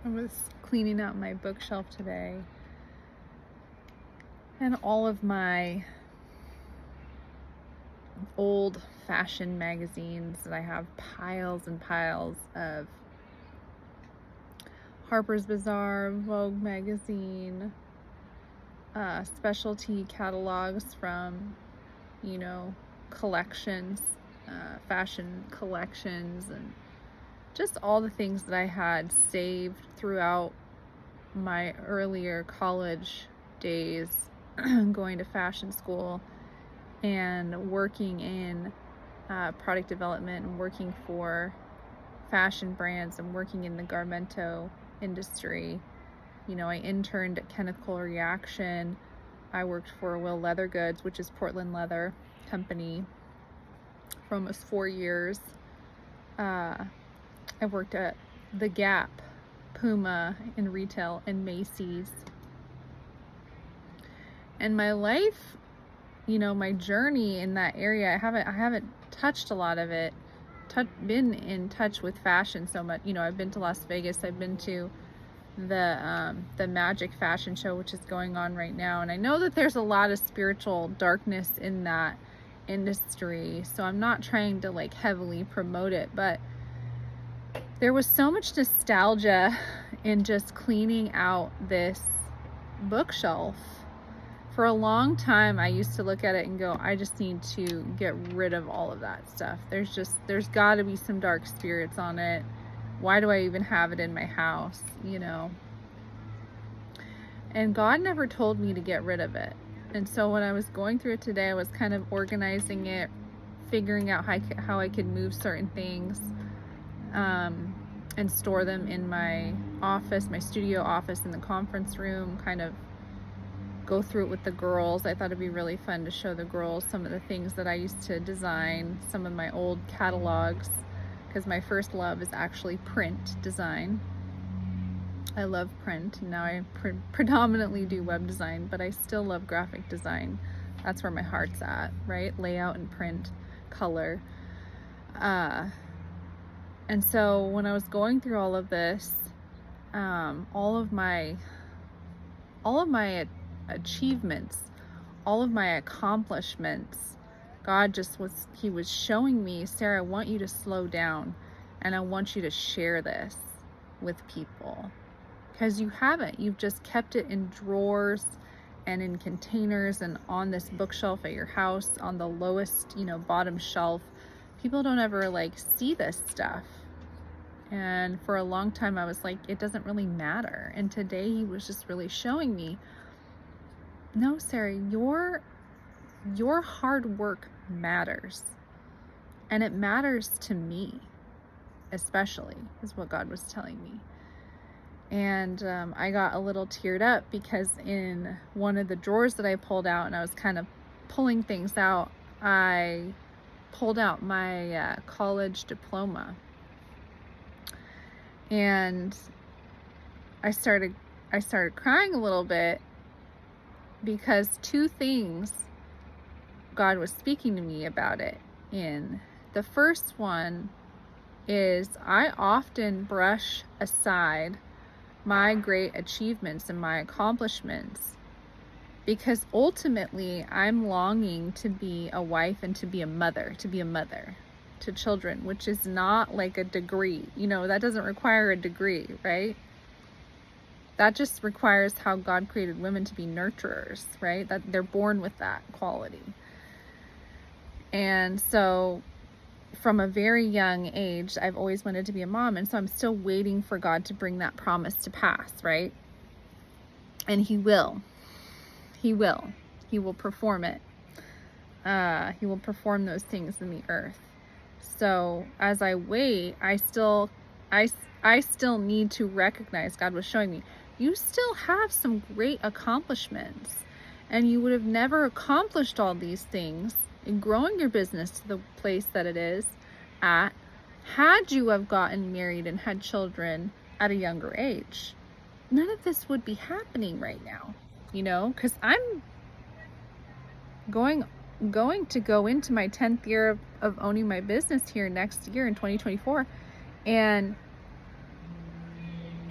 I was cleaning out my bookshelf today, and all of my old fashion magazines that I have piles and piles of Harper's Bazaar, Vogue magazine, specialty catalogs from, collections, fashion collections, and just all the things that I had saved throughout my earlier college days, going to fashion school and working in product development and working for fashion brands and working in the Garmento industry. I interned at Chemical Reaction. I worked for Will Leather Goods, which is Portland Leather Company, for almost 4 years. I worked at The Gap, Puma in retail, and Macy's. And my life, my journey in that area, I haven't touched a lot of it, been in touch with fashion so much. I've been to Las Vegas, I've been to the Magic Fashion Show, which is going on right now, and I know that there's a lot of spiritual darkness in that industry, so I'm not trying to heavily promote it, but there was so much nostalgia in just cleaning out this bookshelf. For a long time, I used to look at it and go, I just need to get rid of all of that stuff. There's got to be some dark spirits on it. Why do I even have it in my house, And God never told me to get rid of it. And so when I was going through it today, I was kind of organizing it, figuring out how I could move certain things, and store them in my office, my studio office, in the conference room, kind of go through it with the girls. I thought it'd be really fun to show the girls some of the things that I used to design, some of my old catalogs, because my first love is actually print design. I love print, and now I predominantly do web design, but I still love graphic design. That's where my heart's at, right? Layout and print, color. And so when I was going through all of this, all of my achievements, all of my accomplishments, God he was showing me, Sarah, I want you to slow down, and I want you to share this with people, because you haven't. You've just kept it in drawers and in containers and on this bookshelf at your house on the lowest, bottom shelf. People don't ever see this stuff. And for a long time I was like, it doesn't really matter. And today he was just really showing me, no, Sarah, your hard work matters. And it matters to me, especially, is what God was telling me. And I got a little teared up, because in one of the drawers that I pulled out, and I was kind of pulling things out, I pulled out my college diploma. And I started crying a little bit, because two things God was speaking to me about it in. The first one is, I often brush aside my great achievements and my accomplishments, because ultimately I'm longing to be a wife and to be a mother to children, which is not like a degree. That doesn't require a degree, right? That just requires how God created women to be nurturers, right? That they're born with that quality. And so from a very young age, I've always wanted to be a mom. And so I'm still waiting for God to bring that promise to pass, right? And he will perform it. He will perform those things in the earth. So as I wait, I still need to recognize, God was showing me, you still have some great accomplishments, and you would have never accomplished all these things in growing your business to the place that it is at, had you have gotten married and had children at a younger age. None of this would be happening right now, because I'm going to go into my 10th year of owning my business here next year in 2024. And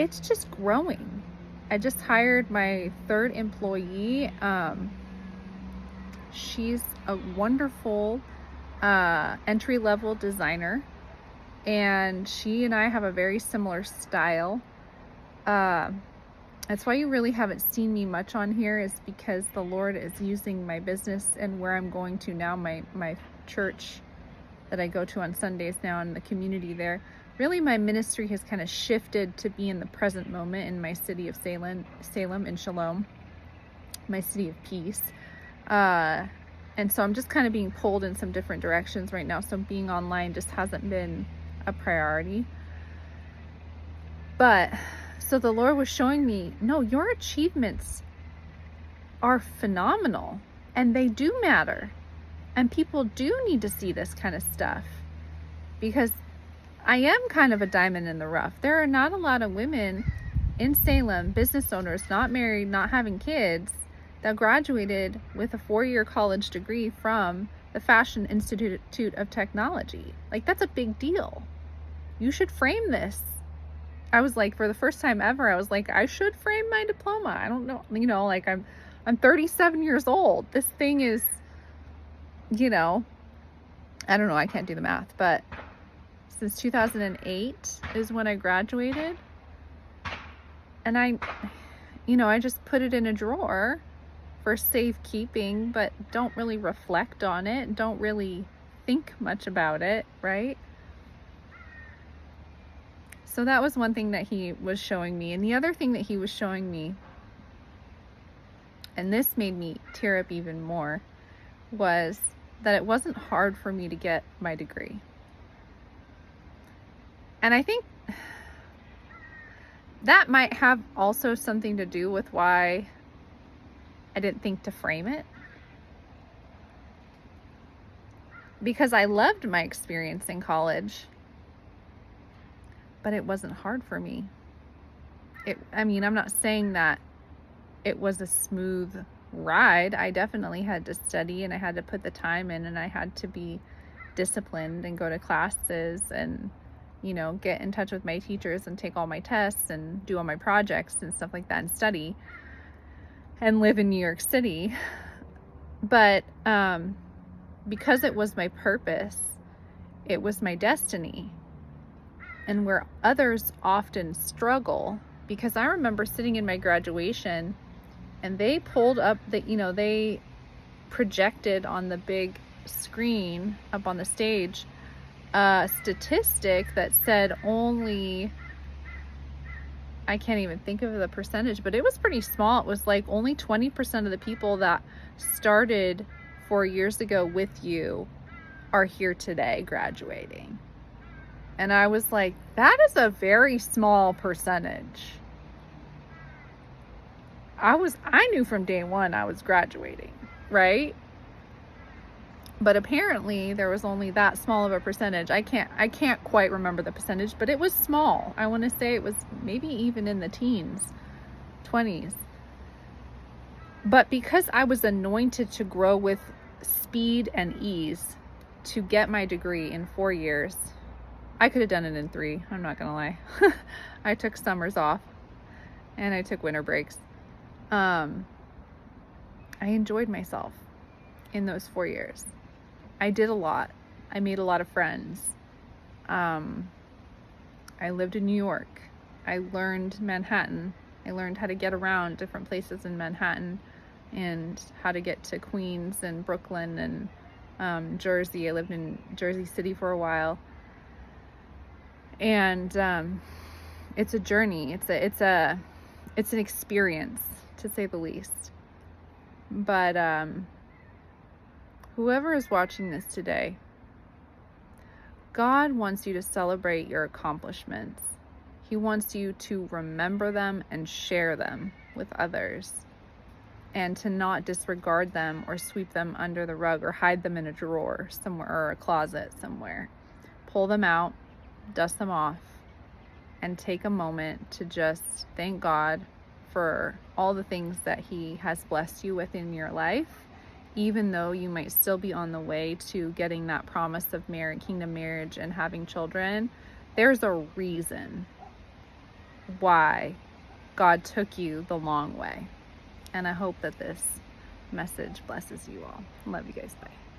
it's just growing. I just hired my third employee. She's a wonderful entry-level designer, and she and I have a very similar style. That's why you really haven't seen me much on here, is because the Lord is using my business and where I'm going to now, my church that I go to on Sundays now, in the community there. Really, my ministry has kind of shifted to be in the present moment in my city of Salem and Shalom, my city of peace. And so I'm just kind of being pulled in some different directions right now. So being online just hasn't been a priority. But so the Lord was showing me, no, your achievements are phenomenal and they do matter. And people do need to see this kind of stuff, because I am kind of a diamond in the rough. There are not a lot of women in Salem, business owners, not married, not having kids, that graduated with a 4-year college degree from the Fashion Institute of Technology. Like, that's a big deal. You should frame this. I was like, for the first time ever, I was like, I should frame my diploma. I don't know, like I'm 37 years old. This thing is, I don't know, I can't do the math, but since 2008 is when I graduated. And I just put it in a drawer for safekeeping, but don't really reflect on it, don't really think much about it, right? So that was one thing that he was showing me. And the other thing that he was showing me, and this made me tear up even more, was that it wasn't hard for me to get my degree. And I think that might have also something to do with why I didn't think to frame it. Because I loved my experience in college, but it wasn't hard for me. I'm not saying that it was a smooth ride. I definitely had to study, and I had to put the time in, and I had to be disciplined and go to classes and, get in touch with my teachers and take all my tests and do all my projects and stuff like that and study and live in New York City. But because it was my purpose, it was my destiny. And where others often struggle, because I remember sitting in my graduation and they pulled up they projected on the big screen up on the stage a statistic that said only, I can't even think of the percentage, but it was pretty small. It was like only 20% of the people that started 4 years ago with you are here today graduating. And I was like, that is a very small percentage. I knew from day one I was graduating, right? But apparently there was only that small of a percentage. I can't quite remember the percentage, but it was small. I want to say it was maybe even in the teens, 20s. But because I was anointed to grow with speed and ease to get my degree in 4 years, I could have done it in 3. I'm not gonna lie. I took summers off and I took winter breaks. I enjoyed myself in those 4 years. I did a lot. I made a lot of friends. I lived in New York. I learned Manhattan. I learned how to get around different places in Manhattan and how to get to Queens and Brooklyn and Jersey. I lived in Jersey City for a while. And it's a journey. It's an experience, to say the least. But whoever is watching this today, God wants you to celebrate your accomplishments. He wants you to remember them and share them with others, and to not disregard them or sweep them under the rug or hide them in a drawer somewhere or a closet somewhere. Pull them out, dust them off, and take a moment to just thank God for all the things that He has blessed you with in your life, even though you might still be on the way to getting that promise of kingdom marriage and having children. There's a reason why God took you the long way. And I hope that this message blesses you all. Love you guys. Bye.